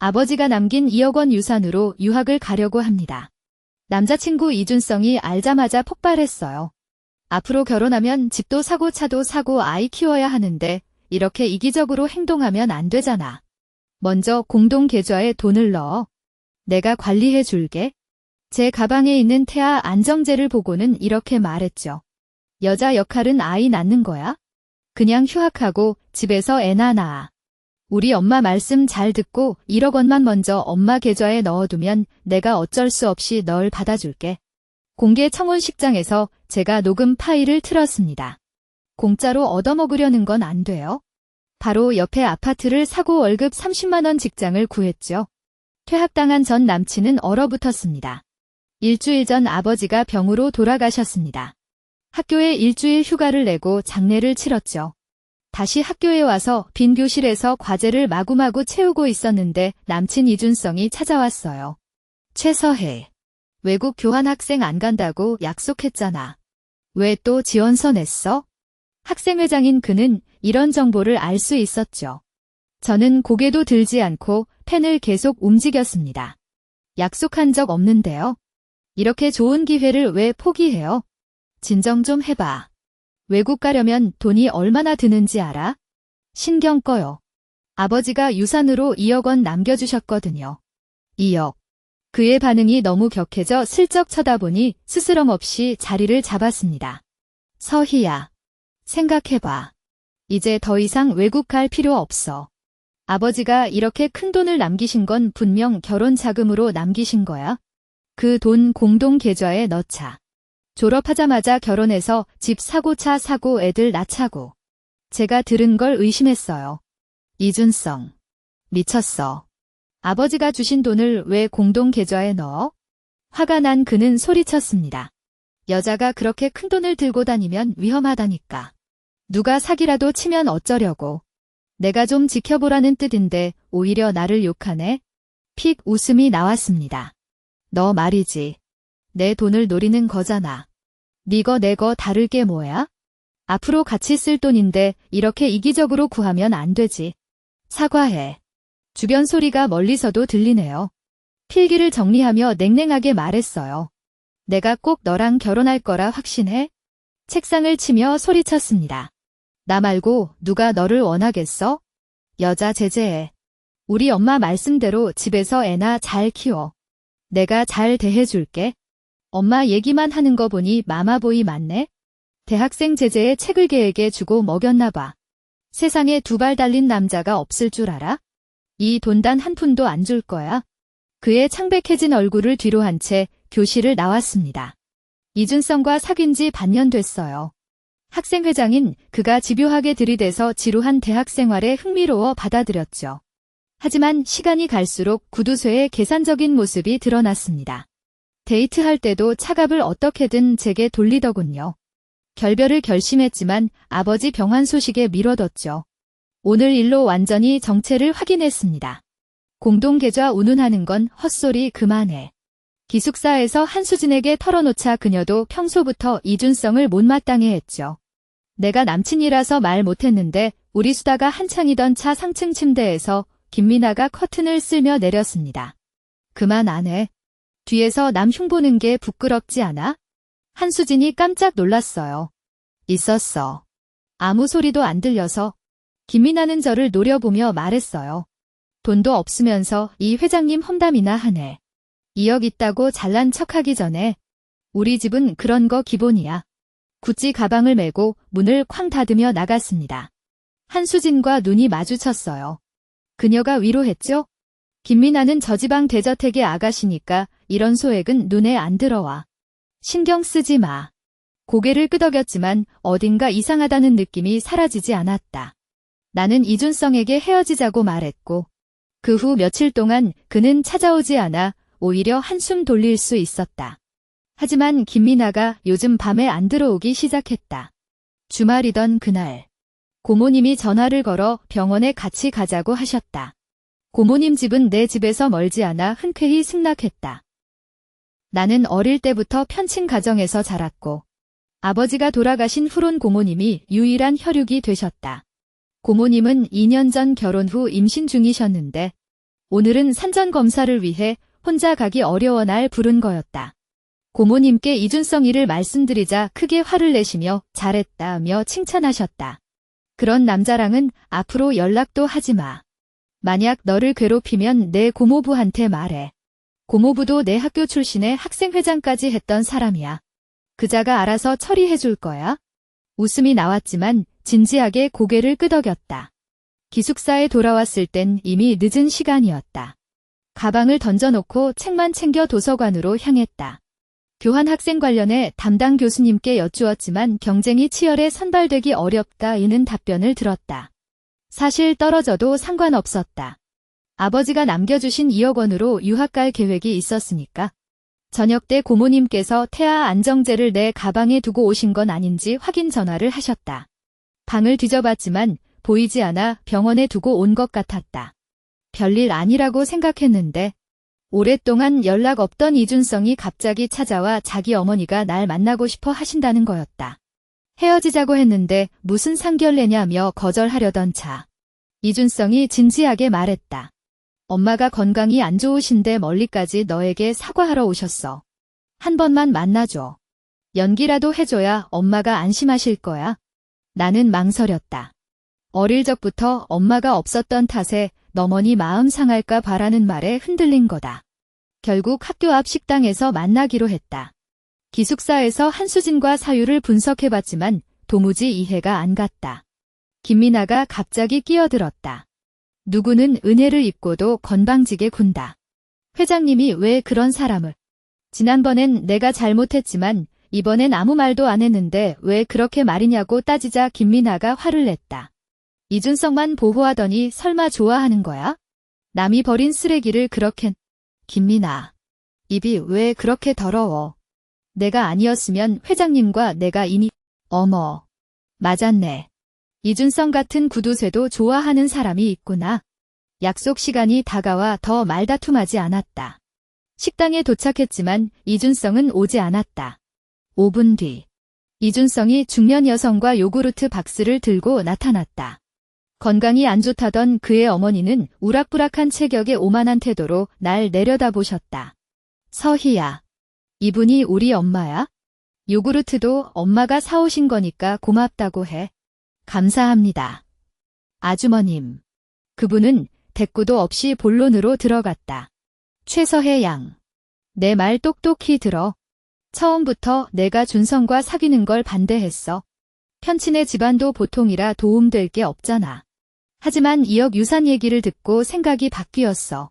아버지가 남긴 2억 원 유산으로 유학을 가려고 합니다. 남자친구 이준성이 알자마자 폭발했어요. 앞으로 결혼하면 집도 사고 차도 사고 아이 키워야 하는데 이렇게 이기적으로 행동하면 안 되잖아. 먼저 공동 계좌에 돈을 넣어. 내가 관리해 줄게. 제 가방에 있는 태아 안정제를 보고는 이렇게 말했죠. 여자 역할은 아이 낳는 거야? 그냥 휴학하고 집에서 애나 낳아. 우리 엄마 말씀 잘 듣고 1억 원만 먼저 엄마 계좌에 넣어두면 내가 어쩔 수 없이 널 받아줄게. 공개 청혼식장에서 제가 녹음 파일을 틀었습니다. 공짜로 얻어먹으려는 건 안 돼요. 바로 옆에 아파트를 사고 월급 30만 원 직장을 구했죠. 퇴학당한 전 남친은 얼어붙었습니다. 일주일 전 아버지가 병으로 돌아가셨습니다. 학교에 일주일 휴가를 내고 장례를 치렀죠. 다시 학교에 와서 빈 교실에서 과제를 마구마구 채우고 있었는데 남친 이준성이 찾아왔어요. 최서혜, 외국 교환 학생 안 간다고 약속했잖아. 왜 또 지원서 냈어? 학생회장인 그는 이런 정보를 알 수 있었죠. 저는 고개도 들지 않고 펜을 계속 움직였습니다. 약속한 적 없는데요. 이렇게 좋은 기회를 왜 포기해요? 진정 좀 해봐. 외국 가려면 돈이 얼마나 드는지 알아? 신경 꺼요. 아버지가 유산으로 2억 원 남겨주셨거든요. 2억. 그의 반응이 너무 격해져 슬쩍 쳐다보니 스스럼 없이 자리를 잡았습니다. 서희야. 생각해봐. 이제 더 이상 외국 갈 필요 없어. 아버지가 이렇게 큰 돈을 남기신 건 분명 결혼 자금으로 남기신 거야. 그 돈 공동 계좌에 넣자. 졸업하자마자 결혼해서 집 사고 차 사고 애들 낳자고. 제가 들은 걸 의심했어요. 이준성. 미쳤어. 아버지가 주신 돈을 왜 공동 계좌에 넣어? 화가 난 그는 소리쳤습니다. 여자가 그렇게 큰 돈을 들고 다니면 위험하다니까. 누가 사기라도 치면 어쩌려고. 내가 좀 지켜보라는 뜻인데 오히려 나를 욕하네. 픽 웃음이 나왔습니다. 너 말이지. 내 돈을 노리는 거잖아. 니거 내거 다를 게 뭐야? 앞으로 같이 쓸 돈인데 이렇게 이기적으로 구하면 안 되지. 사과해. 주변 소리가 멀리서도 들리네요. 필기를 정리하며 냉랭하게 말했어요. 내가 꼭 너랑 결혼할 거라 확신해? 책상을 치며 소리쳤습니다. 나 말고 누가 너를 원하겠어? 여자 제재해. 우리 엄마 말씀대로 집에서 애나 잘 키워. 내가 잘 대해줄게. 엄마 얘기만 하는 거 보니 마마보이 맞네? 대학생 제재에 책을 걔에게 주고 먹였나 봐. 세상에 2발 달린 남자가 없을 줄 알아? 이 돈단 한 푼도 안 줄 거야. 그의 창백해진 얼굴을 뒤로 한 채 교실을 나왔습니다. 이준성과 사귄 지 반년 됐어요. 학생회장인 그가 집요하게 들이대서 지루한 대학 생활에 흥미로워 받아들였죠. 하지만 시간이 갈수록 구두쇠의 계산적인 모습이 드러났습니다. 데이트할 때도 차갑을 어떻게든 제게 돌리더군요. 결별을 결심했지만 아버지 병환 소식에 미뤄뒀죠. 오늘 일로 완전히 정체를 확인했습니다. 공동계좌 운운하는 건 헛소리 그만해. 기숙사에서 한수진에게 털어놓자 그녀도 평소부터 이준성을 못마땅해 했죠. 내가 남친이라서 말 못했는데 우리 수다가 한창이던 차 상층 침대에서 김미나가 커튼을 쓸며 내렸습니다. 그만 안 해. 뒤에서 남 흉보는 게 부끄럽지 않아? 한수진이 깜짝 놀랐어요. 있었어. 아무 소리도 안 들려서. 김미나는 저를 노려보며 말했어요. 돈도 없으면서 이 회장님 험담이나 하네. 2억 있다고 잘난 척하기 전에. 우리 집은 그런 거 기본이야. 구찌 가방을 메고 문을 쾅 닫으며 나갔습니다. 한수진과 눈이 마주쳤어요. 그녀가 위로했죠? 김미나는 저지방 대저택의 아가씨니까 이런 소액은 눈에 안 들어와. 신경 쓰지 마. 고개를 끄덕였지만 어딘가 이상하다는 느낌이 사라지지 않았다. 나는 이준성에게 헤어지자고 말했고 그 후 며칠 동안 그는 찾아오지 않아 오히려 한숨 돌릴 수 있었다. 하지만 김미나가 요즘 밤에 안 들어오기 시작했다. 주말이던 그날 고모님이 전화를 걸어 병원에 같이 가자고 하셨다. 고모님 집은 내 집에서 멀지 않아 흔쾌히 승낙했다. 나는 어릴 때부터 편친 가정에서 자랐고 아버지가 돌아가신 후론 고모님이 유일한 혈육이 되셨다. 고모님은 2년 전 결혼 후 임신 중이셨는데 오늘은 산전 검사를 위해 혼자 가기 어려워 날 부른 거였다. 고모님께 이준성 일을 말씀드리자 크게 화를 내시며 잘했다며 칭찬하셨다. 그런 남자랑은 앞으로 연락도 하지 마. 만약 너를 괴롭히면 내 고모부한테 말해. 고모부도 내 학교 출신의 학생회장까지 했던 사람이야. 그자가 알아서 처리해 줄 거야. 웃음이 나왔지만 진지하게 고개를 끄덕였다. 기숙사에 돌아왔을 땐 이미 늦은 시간이었다. 가방을 던져놓고 책만 챙겨 도서관으로 향했다. 교환학생 관련해 담당 교수님께 여쭈었지만 경쟁이 치열해 선발되기 어렵다이는 답변을 들었다. 사실 떨어져도 상관없었다. 아버지가 남겨주신 2억 원으로 유학 갈 계획이 있었으니까. 저녁 때 고모님께서 태아 안정제를 내 가방에 두고 오신 건 아닌지 확인 전화를 하셨다. 방을 뒤져봤지만 보이지 않아 병원에 두고 온 것 같았다. 별일 아니라고 생각했는데 오랫동안 연락 없던 이준성이 갑자기 찾아와 자기 어머니가 날 만나고 싶어 하신다는 거였다. 헤어지자고 했는데 무슨 상견례냐며 거절하려던 차. 이준성이 진지하게 말했다. 엄마가 건강이 안 좋으신데 멀리까지 너에게 사과하러 오셨어. 한 번만 만나줘. 연기라도 해줘야 엄마가 안심하실 거야. 나는 망설였다. 어릴 적부터 엄마가 없었던 탓에 너머니 마음 상할까 바라는 말에 흔들린 거다. 결국 학교 앞 식당에서 만나기로 했다. 기숙사에서 한수진과 사유를 분석해봤지만 도무지 이해가 안 갔다. 김미나가 갑자기 끼어들었다. 누구는 은혜를 입고도 건방지게 군다. 회장님이 왜 그런 사람을. 지난번엔 내가 잘못했지만 이번엔 아무 말도 안 했는데 왜 그렇게 말이냐고 따지자 김미나가 화를 냈다. 이준성만 보호하더니 설마 좋아하는 거야? 남이 버린 쓰레기를 그렇게. 김미나. 입이 왜 그렇게 더러워. 내가 아니었으면 회장님과 내가 이니. 어머. 맞았네. 이준성 같은 구두쇠도 좋아하는 사람이 있구나. 약속 시간이 다가와 더 말다툼하지 않았다. 식당에 도착했지만 이준성은 오지 않았다. 5분 뒤. 이준성이 중년 여성과 요구르트 박스를 들고 나타났다. 건강이 안 좋다던 그의 어머니는 우락부락한 체격의 오만한 태도로 날 내려다보셨다. 서희야. 이분이 우리 엄마야? 요구르트도 엄마가 사오신 거니까 고맙다고 해. 감사합니다. 아주머님. 그분은 대꾸도 없이 본론으로 들어갔다. 최서혜 양. 내 말 똑똑히 들어. 처음부터 내가 준성과 사귀는 걸 반대했어. 편친의 집안도 보통이라 도움될 게 없잖아. 하지만 2억 유산 얘기를 듣고 생각이 바뀌었어.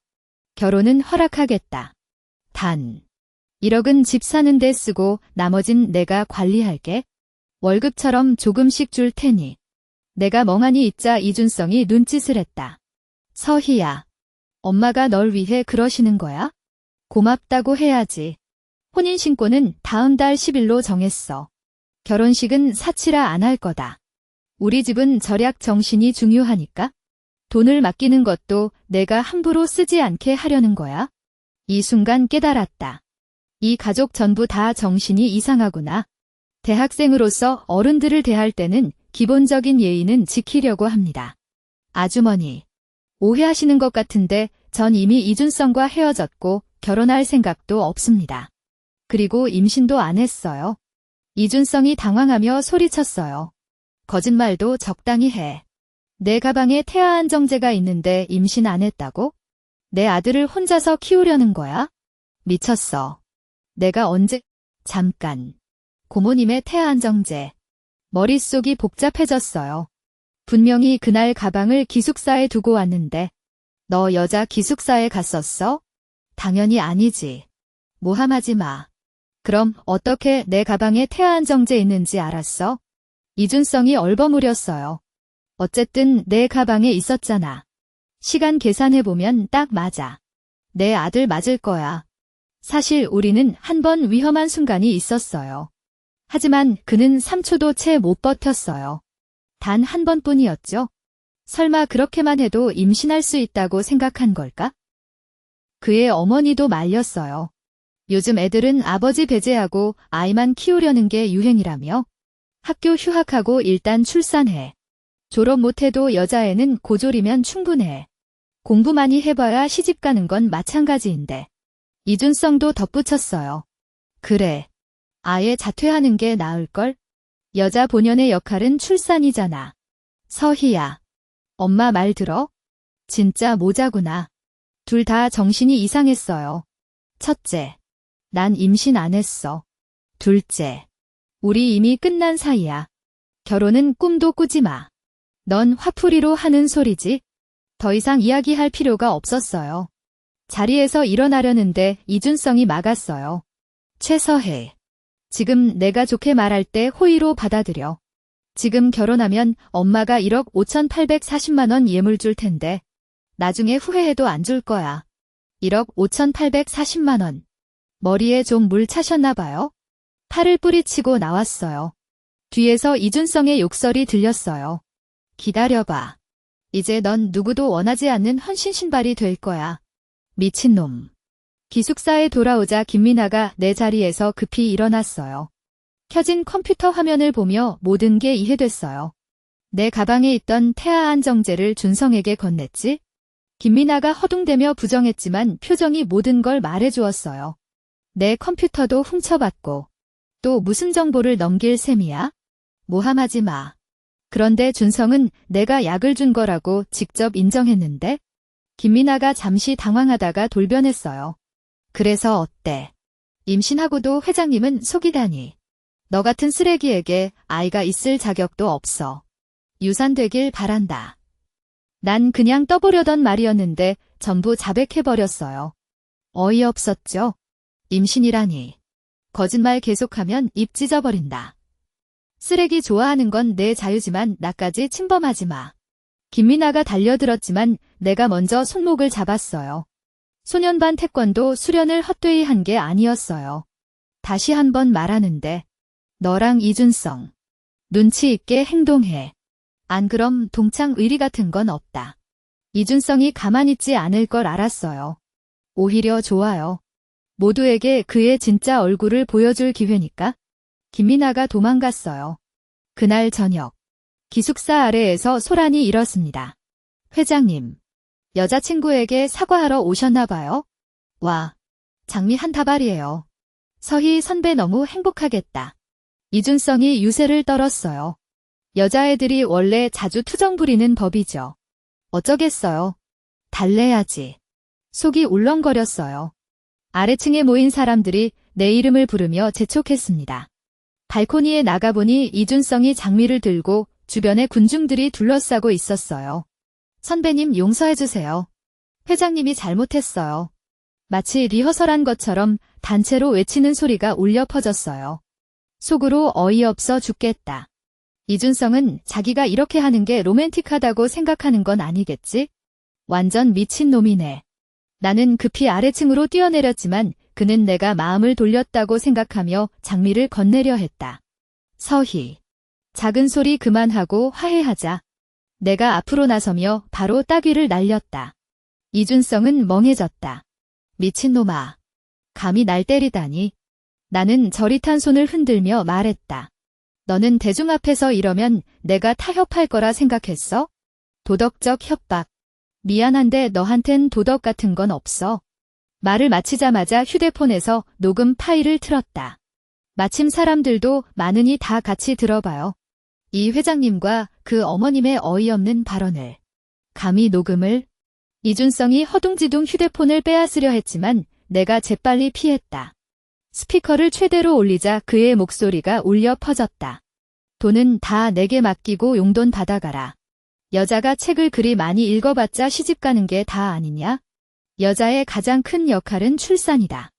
결혼은 허락하겠다. 단 1억은 집 사는 데 쓰고 나머진 내가 관리할게. 월급처럼 조금씩 줄 테니. 내가 멍하니 있자 이준성이 눈짓을 했다. 서희야. 엄마가 널 위해 그러시는 거야? 고맙다고 해야지. 혼인신고는 다음 달 10일로 정했어. 결혼식은 사치라 안 할 거다. 우리 집은 절약 정신이 중요하니까. 돈을 맡기는 것도 내가 함부로 쓰지 않게 하려는 거야. 이 순간 깨달았다. 이 가족 전부 다 정신이 이상하구나. 대학생으로서 어른들을 대할 때는 기본적인 예의는 지키려고 합니다. 아주머니. 오해하시는 것 같은데 전 이미 이준성과 헤어졌고 결혼할 생각도 없습니다. 그리고 임신도 안 했어요. 이준성이 당황하며 소리쳤어요. 거짓말도 적당히 해. 내 가방에 태아 안정제가 있는데 임신 안 했다고? 내 아들을 혼자서 키우려는 거야? 미쳤어. 내가 언제... 잠깐. 고모님의 태아 안정제. 머릿속이 복잡해졌어요. 분명히 그날 가방을 기숙사에 두고 왔는데 너 여자 기숙사에 갔었어? 당연히 아니지. 모함하지 마. 그럼 어떻게 내 가방에 태아 안정제 있는지 알았어? 이준성이 얼버무렸어요. 어쨌든 내 가방에 있었잖아. 시간 계산해보면 딱 맞아. 내 아들 맞을 거야. 사실 우리는 한 번 위험한 순간이 있었어요. 하지만 그는 3초도 채 못 버텼어요. 단 한 번뿐이었죠. 설마 그렇게만 해도 임신할 수 있다고 생각한 걸까? 그의 어머니도 말렸어요. 요즘 애들은 아버지 배제하고 아이만 키우려는 게 유행이라며. 학교 휴학하고 일단 출산해. 졸업 못해도 여자애는 고졸이면 충분해. 공부 많이 해봐야 시집 가는 건 마찬가지인데. 이준성도 덧붙였어요. 그래. 아예 자퇴하는 게 나을걸? 여자 본연의 역할은 출산이잖아. 서희야. 엄마 말 들어? 진짜 모자구나. 둘 다 정신이 이상했어요. 첫째. 난 임신 안 했어. 둘째. 우리 이미 끝난 사이야. 결혼은 꿈도 꾸지 마. 넌 화풀이로 하는 소리지? 더 이상 이야기할 필요가 없었어요. 자리에서 일어나려는데 이준성이 막았어요. 최서혜. 지금 내가 좋게 말할 때 호의로 받아들여. 지금 결혼하면 엄마가 1억 5,840만 원 예물 줄 텐데 나중에 후회해도 안 줄 거야. 1억 5,840만 원. 머리에 좀 물 차셨나 봐요. 팔을 뿌리치고 나왔어요. 뒤에서 이준성의 욕설이 들렸어요. 기다려봐. 이제 넌 누구도 원하지 않는 헌신 신발이 될 거야. 미친놈. 기숙사에 돌아오자 김민아가 내 자리에서 급히 일어났어요. 켜진 컴퓨터 화면을 보며 모든 게 이해됐어요. 내 가방에 있던 태아 안정제를 준성에게 건넸지? 김민아가 허둥대며 부정했지만 표정이 모든 걸 말해주었어요. 내 컴퓨터도 훔쳐봤고. 또 무슨 정보를 넘길 셈이야? 모함하지 마. 그런데 준성은 내가 약을 준 거라고 직접 인정했는데? 김민아가 잠시 당황하다가 돌변했어요. 그래서 어때? 임신하고도 회장님은 속이다니. 너 같은 쓰레기에게 아이가 있을 자격도 없어. 유산되길 바란다. 난 그냥 떠보려던 말이었는데 전부 자백해버렸어요. 어이없었죠? 임신이라니. 거짓말 계속하면 입 찢어버린다. 쓰레기 좋아하는 건 내 자유지만 나까지 침범하지 마. 김민아가 달려들었지만 내가 먼저 손목을 잡았어요. 소년반 태권도 수련을 헛되이 한 게 아니었어요. 다시 한번 말하는데 너랑 이준성 눈치 있게 행동해. 안 그럼 동창 의리 같은 건 없다. 이준성이 가만히 있지 않을 걸 알았어요. 오히려 좋아요. 모두에게 그의 진짜 얼굴을 보여줄 기회니까. 김민아가 도망갔어요. 그날 저녁 기숙사 아래에서 소란이 일었습니다. 회장님, 여자친구에게 사과하러 오셨나 봐요? 와, 장미 한 다발이에요. 서희 선배 너무 행복하겠다. 이준성이 유세를 떨었어요. 여자애들이 원래 자주 투정 부리는 법이죠. 어쩌겠어요. 달래야지. 속이 울렁거렸어요. 아래층에 모인 사람들이 내 이름을 부르며 재촉했습니다. 발코니에 나가보니 이준성이 장미를 들고 주변에 군중들이 둘러싸고 있었어요. 선배님 용서해주세요. 회장님이 잘못했어요. 마치 리허설한 것처럼 단체로 외치는 소리가 울려 퍼졌어요. 속으로 어이없어 죽겠다. 이준성은 자기가 이렇게 하는 게 로맨틱하다고 생각하는 건 아니겠지? 완전 미친놈이네. 나는 급히 아래층으로 뛰어내렸지만 그는 내가 마음을 돌렸다고 생각하며 장미를 건네려 했다. 서희. 작은 소리 그만하고 화해하자. 내가 앞으로 나서며 바로 따귀를 날렸다. 이준성은 멍해졌다. 미친놈아. 감히 날 때리다니. 나는 저릿한 손을 흔들며 말했다. 너는 대중 앞에서 이러면 내가 타협할 거라 생각했어? 도덕적 협박. 미안한데 너한텐 도덕 같은 건 없어. 말을 마치자마자 휴대폰에서 녹음 파일을 틀었다. 마침 사람들도 많으니 다 같이 들어봐요. 이 회장님과 그 어머님의 어이없는 발언을. 감히 녹음을. 이준성이 허둥지둥 휴대폰을 빼앗으려 했지만 내가 재빨리 피했다. 스피커를 최대로 올리자 그의 목소리가 울려 퍼졌다. 돈은 다 내게 맡기고 용돈 받아가라. 여자가 책을 그리 많이 읽어봤자 시집가는 게 다 아니냐? 여자의 가장 큰 역할은 출산이다.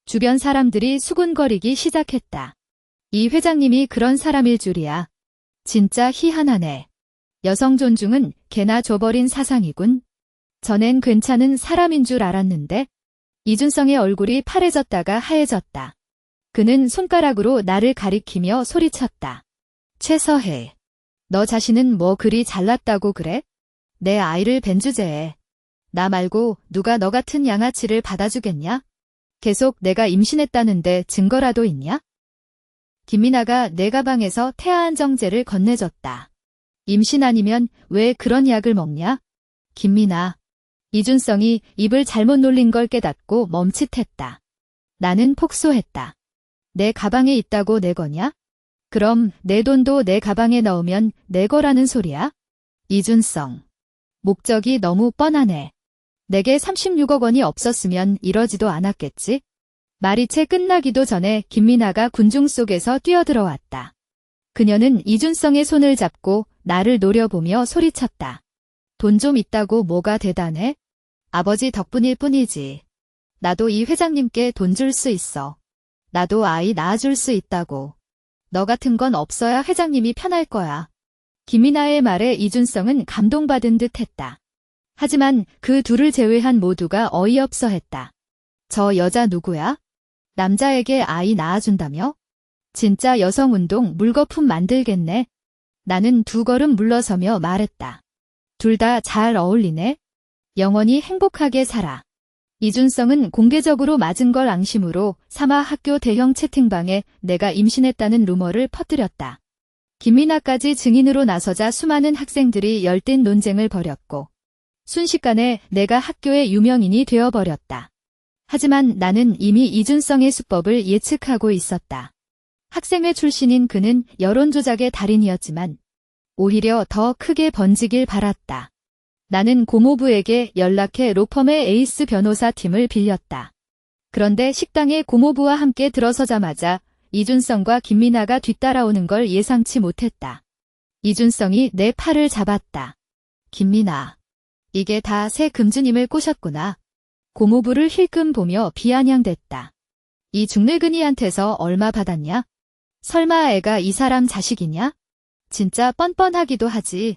주변 사람들이 수군거리기 시작했다. 이 회장님이 그런 사람일 줄이야. 진짜 희한하네. 여성 존중은 개나 줘버린 사상이군. 전엔 괜찮은 사람인 줄 알았는데. 이준성의 얼굴이 파래졌다가 하얘졌다. 그는 손가락으로 나를 가리키며 소리쳤다. 최서혜. 너 자신은 뭐 그리 잘났다고 그래? 내 아이를 벤 주제에. 나 말고 누가 너 같은 양아치를 받아주겠냐? 계속 내가 임신했다는데 증거라도 있냐? 김민아가 내 가방에서 태아 안정제를 건네줬다. 임신 아니면 왜 그런 약을 먹냐? 김민아. 이준성이 입을 잘못 놀린 걸 깨닫고 멈칫했다. 나는 폭소했다. 내 가방에 있다고 내 거냐? 그럼 내 돈도 내 가방에 넣으면 내 거라는 소리야? 이준성. 목적이 너무 뻔하네. 내게 36억 원이 없었으면 이러지도 않았겠지? 말이 채 끝나기도 전에 김미나가 군중 속에서 뛰어들어왔다. 그녀는 이준성의 손을 잡고 나를 노려보며 소리쳤다. 돈 좀 있다고 뭐가 대단해? 아버지 덕분일 뿐이지. 나도 이 회장님께 돈 줄 수 있어. 나도 아이 낳아줄 수 있다고. 너 같은 건 없어야 회장님이 편할 거야. 김미나의 말에 이준성은 감동받은 듯 했다. 하지만 그 둘을 제외한 모두가 어이없어 했다. 저 여자 누구야? 남자에게 아이 낳아준다며? 진짜 여성운동 물거품 만들겠네. 나는 두 걸음 물러서며 말했다. 둘 다 잘 어울리네. 영원히 행복하게 살아. 이준성은 공개적으로 맞은 걸 앙심으로 사마 학교 대형 채팅방에 내가 임신했다는 루머를 퍼뜨렸다. 김미나까지 증인으로 나서자 수많은 학생들이 열띤 논쟁을 벌였고 순식간에 내가 학교의 유명인이 되어버렸다. 하지만 나는 이미 이준성의 수법을 예측하고 있었다. 학생회 출신인 그는 여론조작의 달인이었지만 오히려 더 크게 번지길 바랐다. 나는 고모부에게 연락해 로펌의 에이스 변호사 팀을 빌렸다. 그런데 식당에 고모부와 함께 들어서자마자 이준성과 김미나가 뒤따라오는 걸 예상치 못했다. 이준성이 내 팔을 잡았다. 김미나, 이게 다 새 금주님을 꼬셨구나. 고모부를 힐끔 보며 비아냥댔다. 이 중늙은이한테서 얼마 받았냐? 설마 애가 이 사람 자식이냐? 진짜 뻔뻔하기도 하지.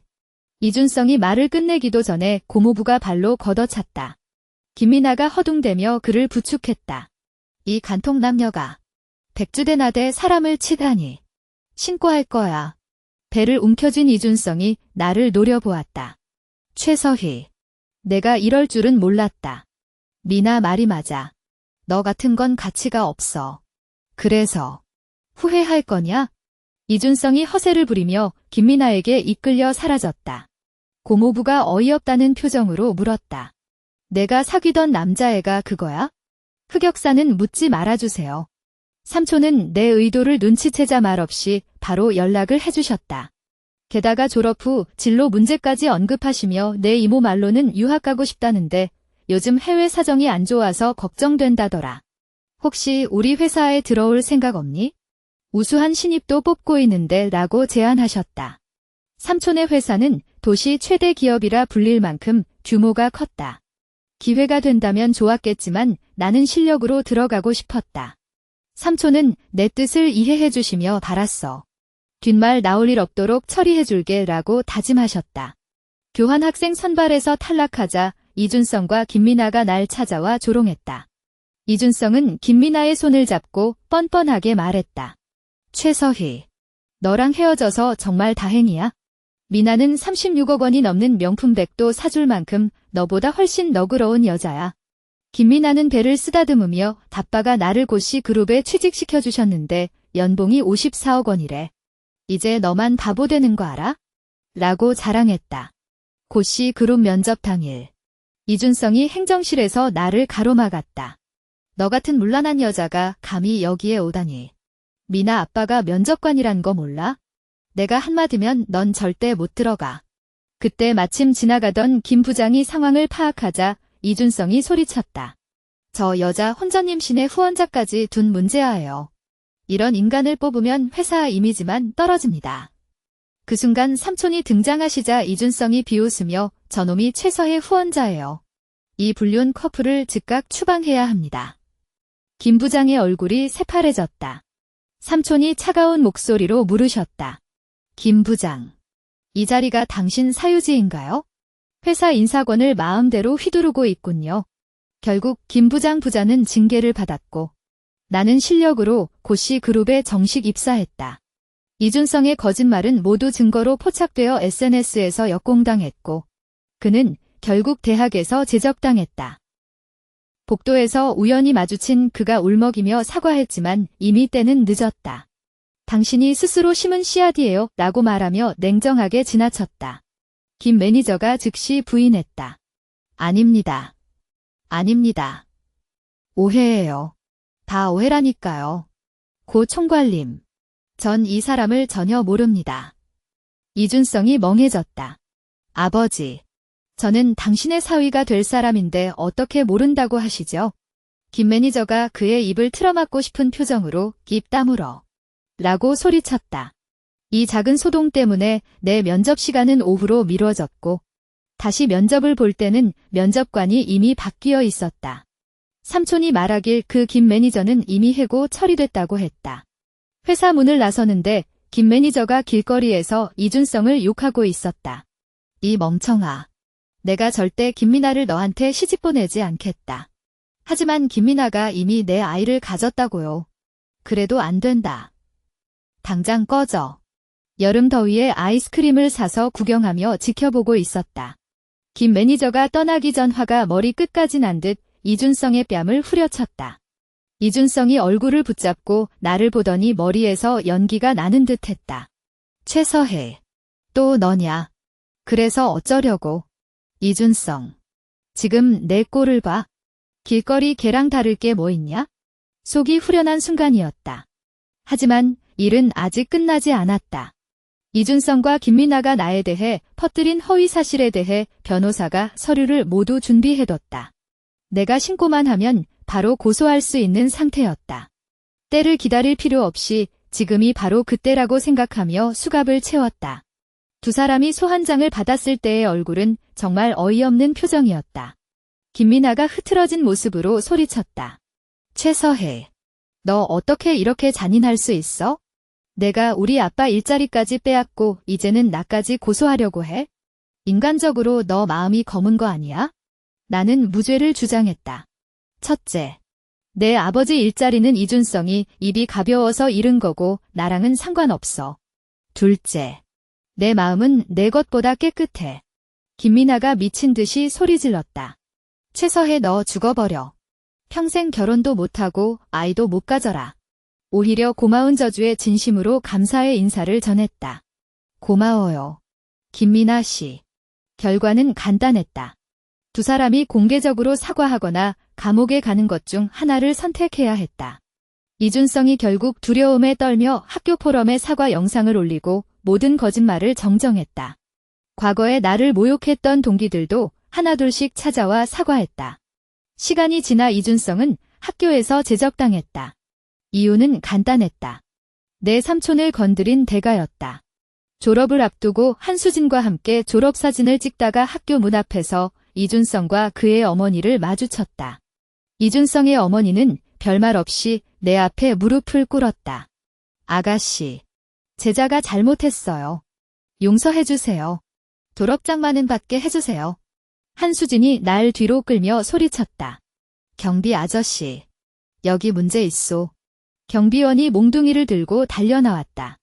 이준성이 말을 끝내기도 전에 고모부가 발로 걷어찼다. 김미나가 허둥대며 그를 부축했다. 이 간통 남녀가 백주대나대 사람을 치다니. 신고할 거야. 배를 움켜쥔 이준성이 나를 노려보았다. 최서희, 내가 이럴 줄은 몰랐다. 미나 말이 맞아. 너 같은 건 가치가 없어. 그래서 후회할 거냐? 이준성이 허세를 부리며 김미나에게 이끌려 사라졌다. 고모부가 어이없다는 표정으로 물었다. 내가 사귀던 남자애가 그거야? 흑역사는 묻지 말아주세요. 삼촌은 내 의도를 눈치채자 말없이 바로 연락을 해주셨다. 게다가 졸업 후 진로 문제까지 언급하시며 내 이모 말로는 유학 가고 싶다는데 요즘 해외 사정이 안 좋아서 걱정된다더라. 혹시 우리 회사에 들어올 생각 없니? 우수한 신입도 뽑고 있는데 라고 제안하셨다. 삼촌의 회사는 도시 최대 기업이라 불릴 만큼 규모가 컸다. 기회가 된다면 좋았겠지만 나는 실력으로 들어가고 싶었다. 삼촌은 내 뜻을 이해해 주시며 달았어. 뒷말 나올 일 없도록 처리해 줄게 라고 다짐하셨다. 교환학생 선발에서 탈락하자 이준성과 김미나가 날 찾아와 조롱했다. 이준성은 김미나의 손을 잡고 뻔뻔하게 말했다. 최서희, 너랑 헤어져서 정말 다행이야. 미나는 36억 원이 넘는 명품백도 사줄 만큼 너보다 훨씬 너그러운 여자야. 김미나는 배를 쓰다듬으며 다빠가 나를 고시 그룹에 취직시켜주셨는데 연봉이 54억 원이래. 이제 너만 바보 되는 거 알아? 라고 자랑했다. 고시 그룹 면접 당일. 이준성이 행정실에서 나를 가로막았다. 너 같은 문란한 여자가 감히 여기에 오다니. 미나 아빠가 면접관이란 거 몰라? 내가 한마디면 넌 절대 못 들어가. 그때 마침 지나가던 김 부장이 상황을 파악하자 이준성이 소리쳤다. 저 여자 혼전 임신의 후원자까지 둔 문제아예요. 이런 인간을 뽑으면 회사 이미지만 떨어집니다. 그 순간 삼촌이 등장하시자 이준성이 비웃으며 저놈이 최서의 후원자예요. 이 불륜 커플을 즉각 추방해야 합니다. 김 부장의 얼굴이 새파래졌다. 삼촌이 차가운 목소리로 물으셨다. 김 부장, 이 자리가 당신 사유지인가요? 회사 인사권을 마음대로 휘두르고 있군요. 결국 김 부장 부자는 징계를 받았고 나는 실력으로 고시 그룹에 정식 입사했다. 이준성의 거짓말은 모두 증거로 포착되어 SNS에서 역공당했고 그는 결국 대학에서 제적당했다. 복도에서 우연히 마주친 그가 울먹이며 사과했지만 이미 때는 늦었다. 당신이 스스로 심은 씨앗이에요 라고 말하며 냉정하게 지나쳤다. 김 매니저가 즉시 부인했다. 아닙니다. 아닙니다. 오해예요. 다 오해라니까요. 고 총괄님. 전 이 사람을 전혀 모릅니다. 이준성이 멍해졌다. 아버지. 저는 당신의 사위가 될 사람인데 어떻게 모른다고 하시죠? 김 매니저가 그의 입을 틀어막고 싶은 표정으로 입 다물어. 라고 소리쳤다. 이 작은 소동 때문에 내 면접 시간은 오후로 미뤄졌고 다시 면접을 볼 때는 면접관이 이미 바뀌어 있었다. 삼촌이 말하길 그 김 매니저는 이미 해고 처리됐다고 했다. 회사 문을 나서는데 김 매니저가 길거리에서 이준성을 욕하고 있었다. 이 멍청아. 내가 절대 김미나를 너한테 시집 보내지 않겠다. 하지만 김미나가 이미 내 아이를 가졌다고요. 그래도 안 된다. 당장 꺼져. 여름 더위에 아이스크림을 사서 구경하며 지켜보고 있었다. 김 매니저가 떠나기 전 화가 머리 끝까지 난 듯 이준성의 뺨을 후려쳤다. 이준성이 얼굴을 붙잡고 나를 보더니 머리에서 연기가 나는 듯 했다. 최서혜. 또 너냐? 그래서 어쩌려고? 이준성. 지금 내 꼴을 봐. 길거리 개랑 다를 게 뭐 있냐? 속이 후련한 순간이었다. 하지만 일은 아직 끝나지 않았다. 이준성과 김미나가 나에 대해 퍼뜨린 허위 사실에 대해 변호사가 서류를 모두 준비해뒀다. 내가 신고만 하면 바로 고소할 수 있는 상태였다. 때를 기다릴 필요 없이 지금이 바로 그때라고 생각하며 수갑을 채웠다. 두 사람이 소환장을 받았을 때의 얼굴은 정말 어이없는 표정이었다. 김미나가 흐트러진 모습으로 소리쳤다. 최서혜. 너 어떻게 이렇게 잔인할 수 있어? 내가 우리 아빠 일자리까지 빼앗고 이제는 나까지 고소하려고 해? 인간적으로 너 마음이 검은 거 아니야? 나는 무죄를 주장했다. 첫째. 내 아버지 일자리는 이준성이 입이 가벼워서 잃은 거고 나랑은 상관없어. 둘째. 내 마음은 내 것보다 깨끗해. 김미나가 미친 듯이 소리 질렀다. 최서혜 너 죽어버려. 평생 결혼도 못하고 아이도 못 가져라. 오히려 고마운 저주에 진심으로 감사의 인사를 전했다. 고마워요. 김미나 씨. 결과는 간단했다. 두 사람이 공개적으로 사과하거나 감옥에 가는 것 중 하나를 선택해야 했다. 이준성이 결국 두려움에 떨며 학교 포럼에 사과 영상을 올리고 모든 거짓말을 정정했다. 과거에 나를 모욕했던 동기들도 하나둘씩 찾아와 사과했다. 시간이 지나 이준성은 학교에서 제적당했다. 이유는 간단했다. 내 삼촌을 건드린 대가였다. 졸업을 앞두고 한수진과 함께 졸업사진을 찍다가 학교 문 앞에서 이준성과 그의 어머니를 마주쳤다. 이준성의 어머니는 별말 없이 내 앞에 무릎을 꿇었다. 아가씨, 제자가 잘못했어요. 용서해주세요. 졸업장만은 받게 해주세요. 한수진이 날 뒤로 끌며 소리쳤다. 경비 아저씨, 여기 문제 있소. 경비원이 몽둥이를 들고 달려나왔다.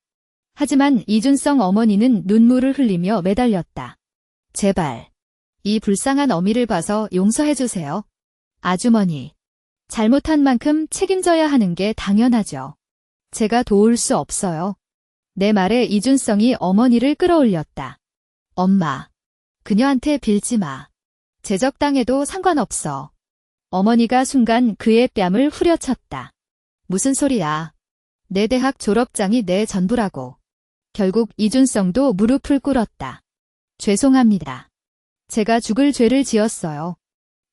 하지만 이준성 어머니는 눈물을 흘리며 매달렸다. 제발, 이 불쌍한 어미를 봐서 용서해주세요. 아주머니, 잘못한 만큼 책임져야 하는 게 당연하죠. 제가 도울 수 없어요. 내 말에 이준성이 어머니를 끌어올렸다. 엄마, 그녀한테 빌지 마. 제적당해도 상관없어. 어머니가 순간 그의 뺨을 후려쳤다. 무슨 소리야. 내 대학 졸업장이 내 전부라고. 결국 이준성도 무릎을 꿇었다. 죄송합니다. 제가 죽을 죄를 지었어요.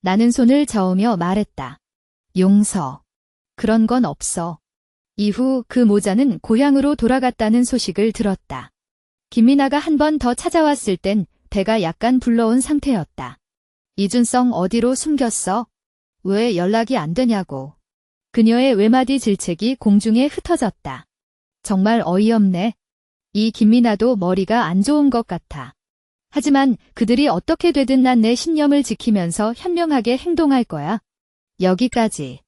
나는 손을 저으며 말했다. 용서. 그런 건 없어. 이후 그 모자는 고향으로 돌아갔다는 소식을 들었다. 김미나가 한 번 더 찾아왔을 땐 배가 약간 불러온 상태였다. 이준성 어디로 숨겼어? 왜 연락이 안 되냐고. 그녀의 외마디 질책이 공중에 흩어졌다. 정말 어이없네. 이 김미나도 머리가 안 좋은 것 같아. 하지만 그들이 어떻게 되든 난 내 신념을 지키면서 현명하게 행동할 거야. 여기까지.